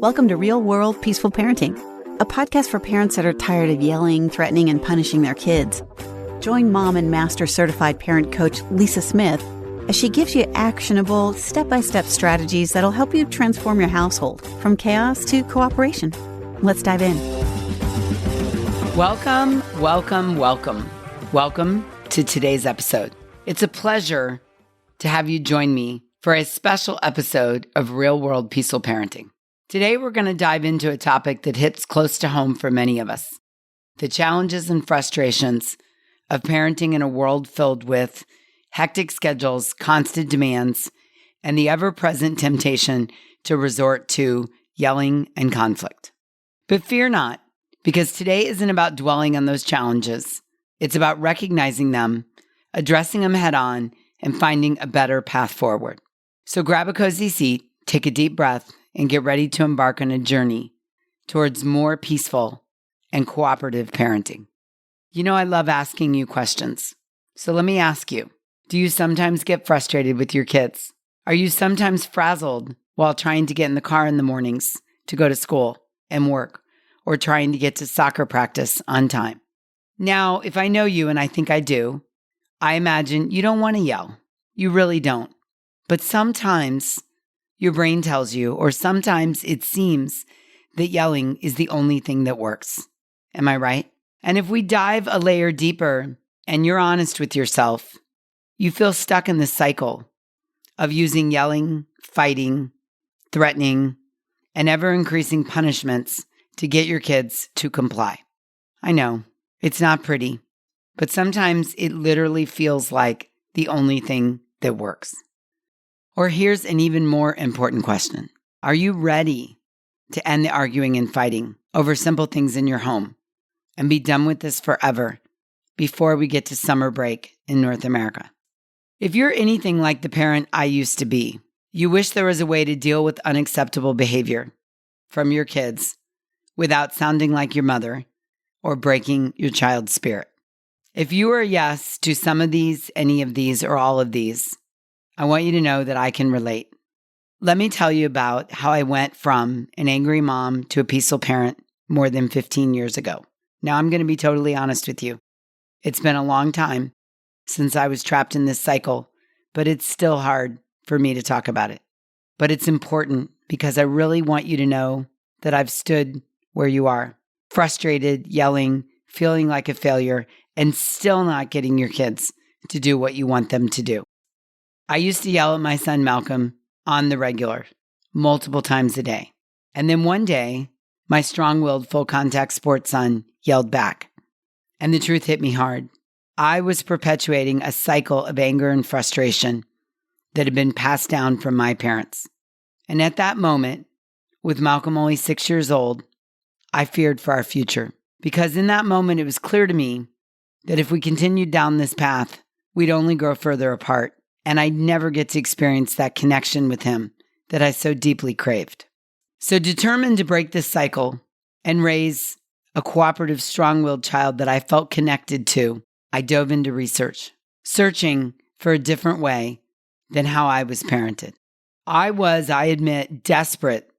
Welcome to Real World Peaceful Parenting, a podcast for parents that are tired of yelling, threatening, and punishing their kids. Join mom and master certified parent coach Lisa Smith as she gives you actionable, step-by-step strategies that'll help you transform your household from chaos to cooperation. Let's dive in. Welcome to today's episode. It's a pleasure to have you join me for a special episode of Real World Peaceful Parenting. Today, we're going to dive into a topic that hits close to home for many of us: the challenges and frustrations of parenting in a world filled with hectic schedules, constant demands, and the ever-present temptation to resort to yelling and conflict. But fear not, because today isn't about dwelling on those challenges. It's about recognizing them, addressing them head-on, and finding a better path forward. So grab a cozy seat, take a deep breath, and get ready to embark on a journey towards more peaceful and cooperative parenting. You know, I love asking you questions. So let me ask you, do you sometimes get frustrated with your kids? Are you sometimes frazzled while trying to get in the car in the mornings to go to school and work, or trying to get to soccer practice on time? Now, if I know you, and I think I do, I imagine you don't want to yell. You really don't. But sometimes your brain tells you, or sometimes it seems that yelling is the only thing that works. Am I right? And if we dive a layer deeper and you're honest with yourself, you feel stuck in this cycle of using yelling, fighting, threatening, and ever-increasing punishments to get your kids to comply. I know, it's not pretty, but sometimes it literally feels like the only thing that works. Or here's an even more important question. Are you ready to end the arguing and fighting over simple things in your home and be done with this forever before we get to summer break in North America? If you're anything like the parent I used to be, you wish there was a way to deal with unacceptable behavior from your kids without sounding like your mother or breaking your child's spirit. If you are a yes to some of these, any of these, or all of these, I want you to know that I can relate. Let me tell you about how I went from an angry mom to a peaceful parent more than 15 years ago. Now, I'm going to be totally honest with you. It's been a long time since I was trapped in this cycle, but it's still hard for me to talk about it. But it's important because I really want you to know that I've stood where you are, frustrated, yelling, feeling like a failure, and still not getting your kids to do what you want them to do. I used to yell at my son Malcolm on the regular, multiple times a day. And then one day, my strong-willed full-contact sports son yelled back. And the truth hit me hard. I was perpetuating a cycle of anger and frustration that had been passed down from my parents. And at that moment, with Malcolm only 6 years old, I feared for our future. Because in that moment, it was clear to me that if we continued down this path, we'd only grow further apart. And I'd never get to experience that connection with him that I so deeply craved. So determined to break this cycle and raise a cooperative, strong-willed child that I felt connected to, I dove into research, searching for a different way than how I was parented. I admit, desperate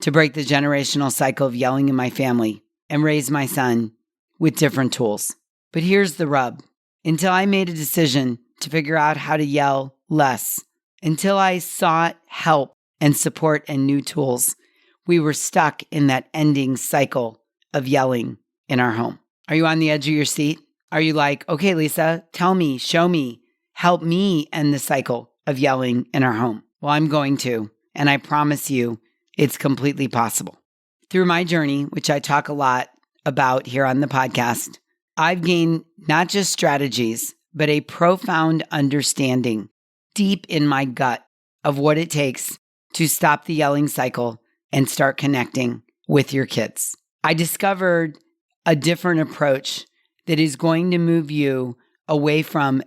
to break the generational cycle of yelling in my family and raise my son with different tools. But here's the rub. Until I made a decision to figure out how to yell less, until I sought help and support and new tools, we were stuck in that ending cycle of yelling in our home. Are you on the edge of your seat? Are you like, okay, Lisa, tell me, show me, help me end the cycle of yelling in our home? Well, I'm going to, and I promise you it's completely possible. Through my journey, which I talk a lot about here on the podcast, I've gained not just strategies, but a profound understanding deep in my gut of what it takes to stop the yelling cycle and start connecting with your kids. I discovered a different approach that is going to move you away from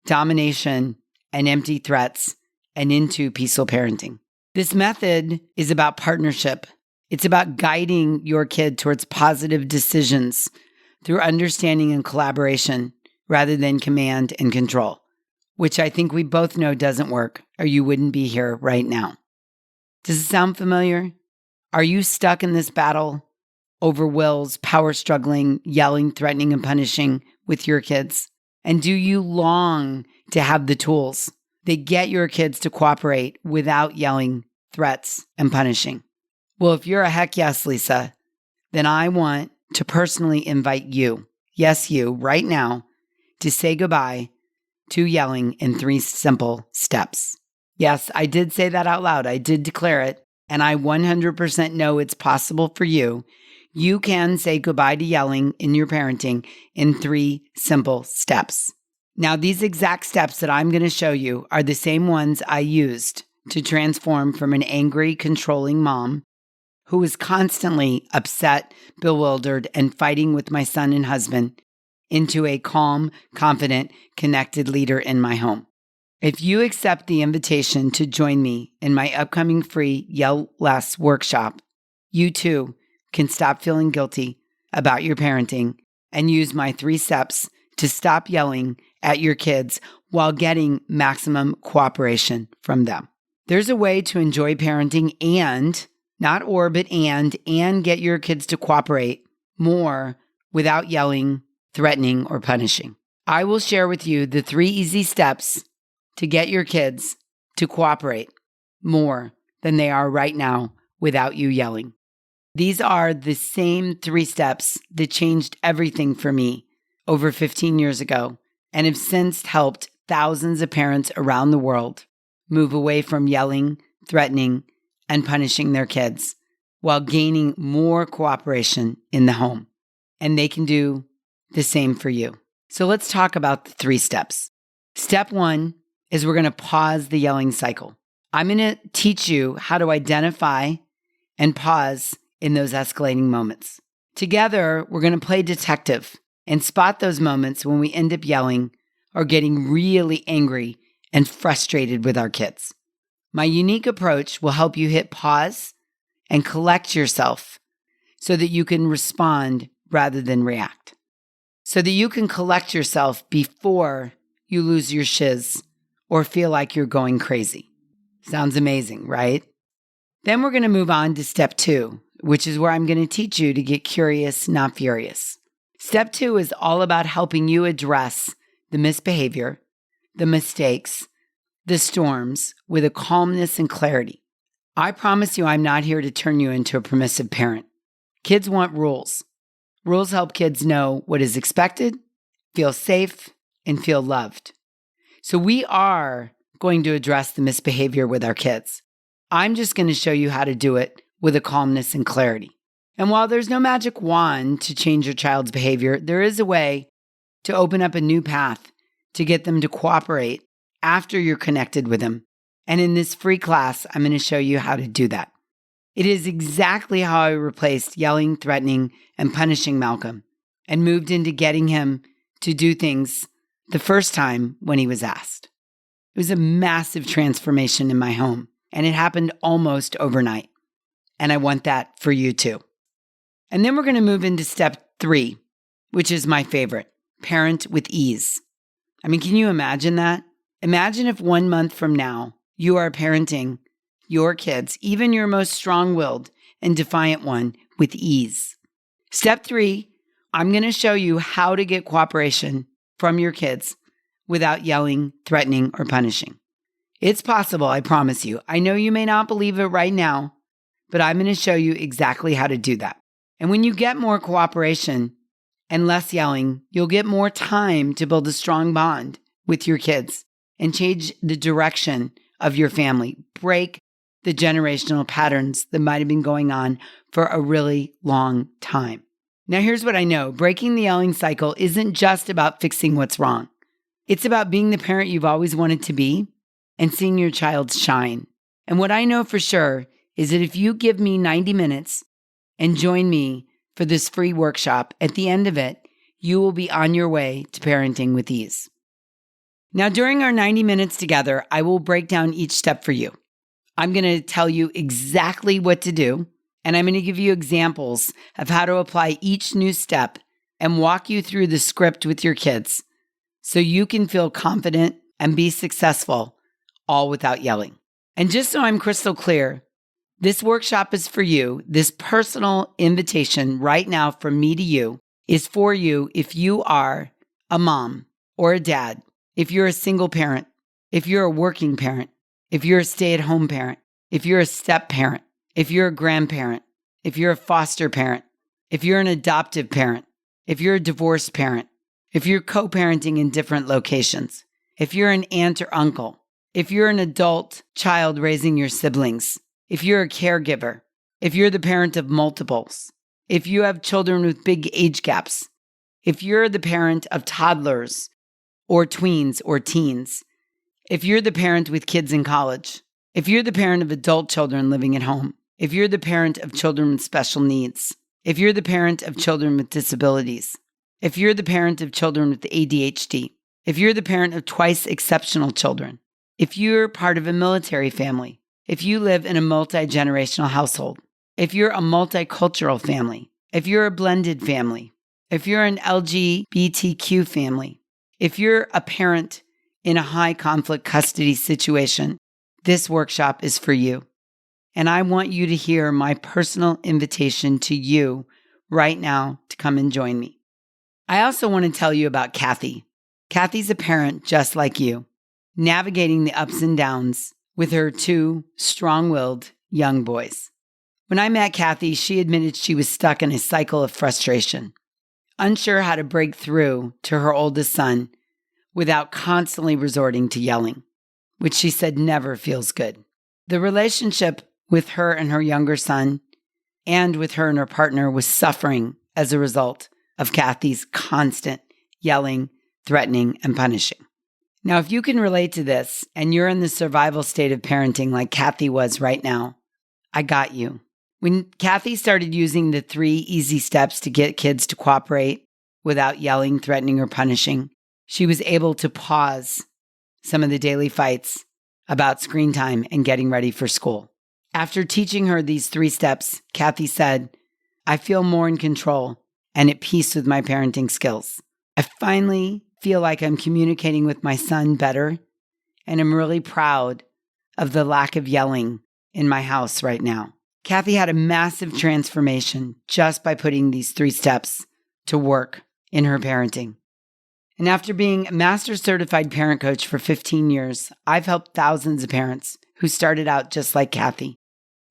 domination and empty threats and into peaceful parenting. This method is about partnership. It's about guiding your kid towards positive decisions through understanding and collaboration rather than command and control, which I think we both know doesn't work, or you wouldn't be here right now. Does it sound familiar? Are you stuck in this battle over wills, power struggling, yelling, threatening, and punishing with your kids? And do you long to have the tools that get your kids to cooperate without yelling, threats, and punishing? Well, if you're a heck yes, Lisa, then I want to personally invite you, yes, you, right now, to say goodbye to yelling in 3 simple steps. Yes, I did say that out loud. I did declare it, and I 100% know it's possible for you. You can say goodbye to yelling in your parenting in 3 simple steps. Now, these exact steps that I'm going to show you are the same ones I used to transform from an angry, controlling mom who was constantly upset, bewildered, and fighting with my son and husband into a calm, confident, connected leader in my home. If you accept the invitation to join me in my upcoming free Yell Less workshop, you too can stop feeling guilty about your parenting and use my 3 steps to stop yelling at your kids while getting maximum cooperation from them. There's a way to enjoy parenting and, not or, but and get your kids to cooperate more without yelling, threatening, or punishing. I will share with you the 3 easy steps to get your kids to cooperate more than they are right now without you yelling. These are the same 3 steps that changed everything for me over 15 years ago and have since helped thousands of parents around the world move away from yelling, threatening, and punishing their kids while gaining more cooperation in the home. And they can do the same for you. So let's talk about the 3 steps. Step 1 is we're going to pause the yelling cycle. I'm going to teach you how to identify and pause in those escalating moments. Together, we're going to play detective and spot those moments when we end up yelling or getting really angry and frustrated with our kids. My unique approach will help you hit pause and collect yourself so that you can respond rather than react. So that you can collect yourself before you lose your shiz or feel like you're going crazy. Sounds amazing, right? Then we're going to move on to step 2, which is where I'm going to teach you to get curious, not furious. Step 2 is all about helping you address the misbehavior, the mistakes, the storms with a calmness and clarity. I promise you I'm not here to turn you into a permissive parent. Kids want rules. Rules help kids know what is expected, feel safe, and feel loved. So we are going to address the misbehavior with our kids. I'm just going to show you how to do it with a calmness and clarity. And while there's no magic wand to change your child's behavior, there is a way to open up a new path to get them to cooperate after you're connected with them. And in this free class, I'm going to show you how to do that. It is exactly how I replaced yelling, threatening, and punishing Malcolm and moved into getting him to do things the first time when he was asked. It was a massive transformation in my home, and it happened almost overnight. And I want that for you too. And then we're going to move into step 3, which is my favorite, parent with ease. I mean, can you imagine that? Imagine if 1 month from now, you are parenting your kids, even your most strong-willed and defiant one, with ease. Step 3, I'm going to show you how to get cooperation from your kids without yelling, threatening, or punishing. It's possible, I promise you. I know you may not believe it right now, but I'm going to show you exactly how to do that. And when you get more cooperation and less yelling, you'll get more time to build a strong bond with your kids and change the direction of your family. Break the generational patterns that might have been going on for a really long time. Now, here's what I know. Breaking the yelling cycle isn't just about fixing what's wrong. It's about being the parent you've always wanted to be and seeing your child shine. And what I know for sure is that if you give me 90 minutes and join me for this free workshop, at the end of it, you will be on your way to parenting with ease. Now, during our 90 minutes together, I will break down each step for you. I'm going to tell you exactly what to do, and I'm going to give you examples of how to apply each new step and walk you through the script with your kids so you can feel confident and be successful, all without yelling. And just so I'm crystal clear, This workshop is for you. This personal invitation right now from me to you is for you if you are a mom or a dad, if you're a single parent, if you're a working parent, if you're a stay-at-home parent, if you're a step parent, if you're a grandparent, if you're a foster parent, if you're an adoptive parent, if you're a divorced parent, if you're co-parenting in different locations, if you're an aunt or uncle, if you're an adult child raising your siblings, if you're a caregiver, if you're the parent of multiples, if you have children with big age gaps, if you're the parent of toddlers or tweens or teens, if you're the parent with kids in college, if you're the parent of adult children living at home, if you're the parent of children with special needs, if you're the parent of children with disabilities, if you're the parent of children with ADHD, if you're the parent of twice exceptional children, if you're part of a military family, if you live in a multi-generational household, if you're a multicultural family, if you're a blended family, if you're an LGBTQ family, if you're a parent in a high conflict custody situation, this workshop is for you. And I want you to hear my personal invitation to you right now to come and join me. I also want to tell you about Kathy. Kathy's a parent just like you, navigating the ups and downs with her two strong-willed young boys. When I met Kathy, she admitted she was stuck in a cycle of frustration, unsure how to break through to her oldest son without constantly resorting to yelling, which she said never feels good. The relationship with her and her younger son and with her and her partner was suffering as a result of Kathy's constant yelling, threatening, and punishing. Now, if you can relate to this and you're in the survival state of parenting like Kathy was right now, I got you. When Kathy started using the 3 easy steps to get kids to cooperate without yelling, threatening, or punishing, she was able to pause some of the daily fights about screen time and getting ready for school. After teaching her these 3 steps, Kathy said, I feel more in control and at peace with my parenting skills. I finally feel like I'm communicating with my son better, and I'm really proud of the lack of yelling in my house right now. Kathy had a massive transformation just by putting these 3 steps to work in her parenting. And after being a master certified parent coach for 15 years, I've helped thousands of parents who started out just like Kathy,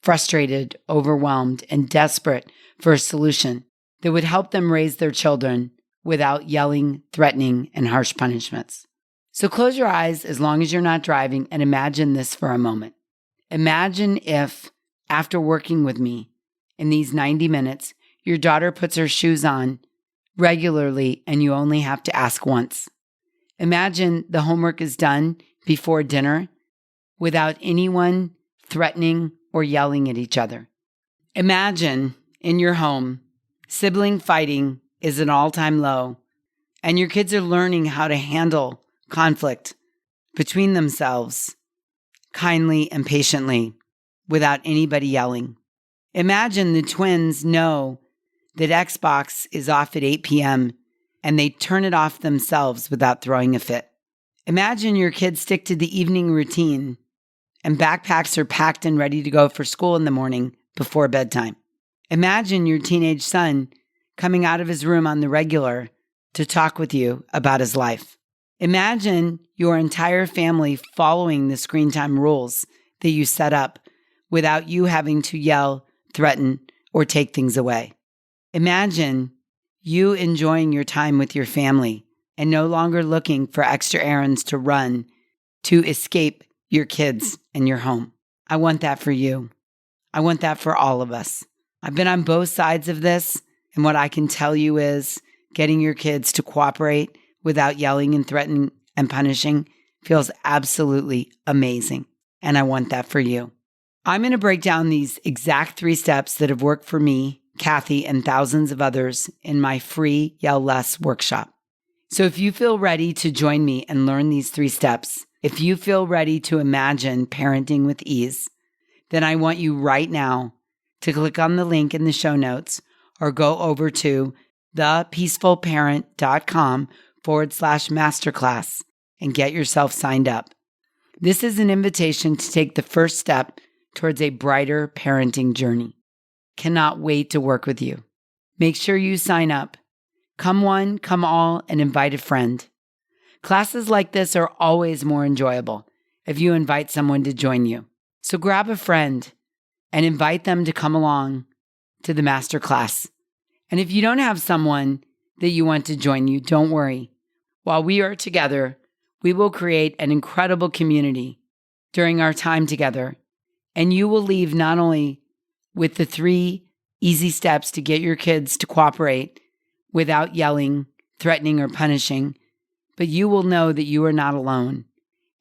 frustrated, overwhelmed, and desperate for a solution that would help them raise their children without yelling, threatening, and harsh punishments. So close your eyes as long as you're not driving and imagine this for a moment. Imagine if, after working with me in these 90 minutes, your daughter puts her shoes on regularly and you only have to ask once. Imagine the homework is done before dinner without anyone threatening or yelling at each other. Imagine in your home, sibling fighting is an all-time low, and your kids are learning how to handle conflict between themselves kindly and patiently without anybody yelling. Imagine the twins know that Xbox is off at 8 p.m. and they turn it off themselves without throwing a fit. Imagine your kids stick to the evening routine and backpacks are packed and ready to go for school in the morning before bedtime. Imagine your teenage son coming out of his room on the regular to talk with you about his life. Imagine your entire family following the screen time rules that you set up without you having to yell, threaten, or take things away. Imagine you enjoying your time with your family and no longer looking for extra errands to run to escape your kids and your home. I want that for you. I want that for all of us. I've been on both sides of this, and what I can tell you is getting your kids to cooperate without yelling and threatening and punishing feels absolutely amazing, and I want that for you. I'm going to break down these exact 3 steps that have worked for me, Kathy, and thousands of others in my free Yell Less workshop. So if you feel ready to join me and learn these 3 steps, if you feel ready to imagine parenting with ease, then I want you right now to click on the link in the show notes or go over to thepeacefulparent.com/masterclass and get yourself signed up. This is an invitation to take the first step towards a brighter parenting journey. Cannot wait to work with you. Make sure you sign up. Come one, come all, and invite a friend. Classes like this are always more enjoyable if you invite someone to join you. So grab a friend and invite them to come along to the masterclass. And if you don't have someone that you want to join you, don't worry. While we are together, we will create an incredible community during our time together. And you will leave not only with the 3 easy steps to get your kids to cooperate without yelling, threatening, or punishing, but you will know that you are not alone.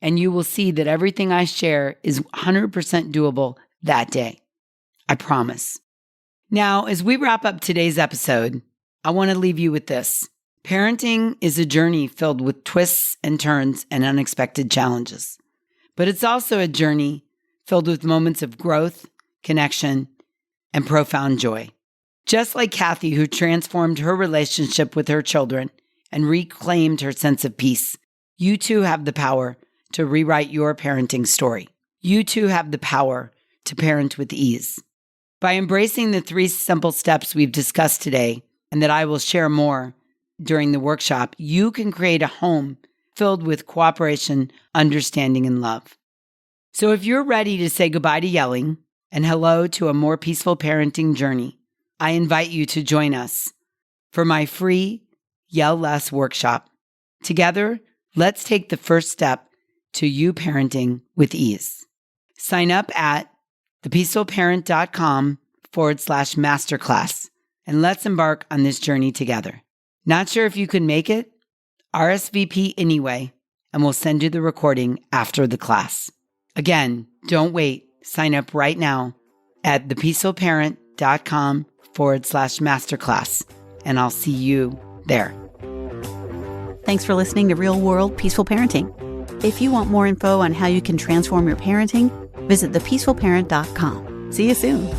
And you will see that everything I share is 100% doable that day. I promise. Now, as we wrap up today's episode, I want to leave you with this. Parenting is a journey filled with twists and turns and unexpected challenges. But it's also a journey filled with moments of growth, connection, and profound joy. Just like Kathy, who transformed her relationship with her children and reclaimed her sense of peace, you too have the power to rewrite your parenting story. You too have the power to parent with ease. By embracing the 3 simple steps we've discussed today, and that I will share more during the workshop, you can create a home filled with cooperation, understanding, and love. So if you're ready to say goodbye to yelling and hello to a more peaceful parenting journey, I invite you to join us for my free Yell Less workshop. Together, let's take the first step to you parenting with ease. Sign up at thepeacefulparent.com/masterclass, and let's embark on this journey together. Not sure if you can make it? RSVP anyway, and we'll send you the recording after the class. Again, don't wait. Sign up right now at thepeacefulparent.com/masterclass, and I'll see you there. Thanks for listening to Real World Peaceful Parenting. If you want more info on how you can transform your parenting, visit thepeacefulparent.com. See you soon.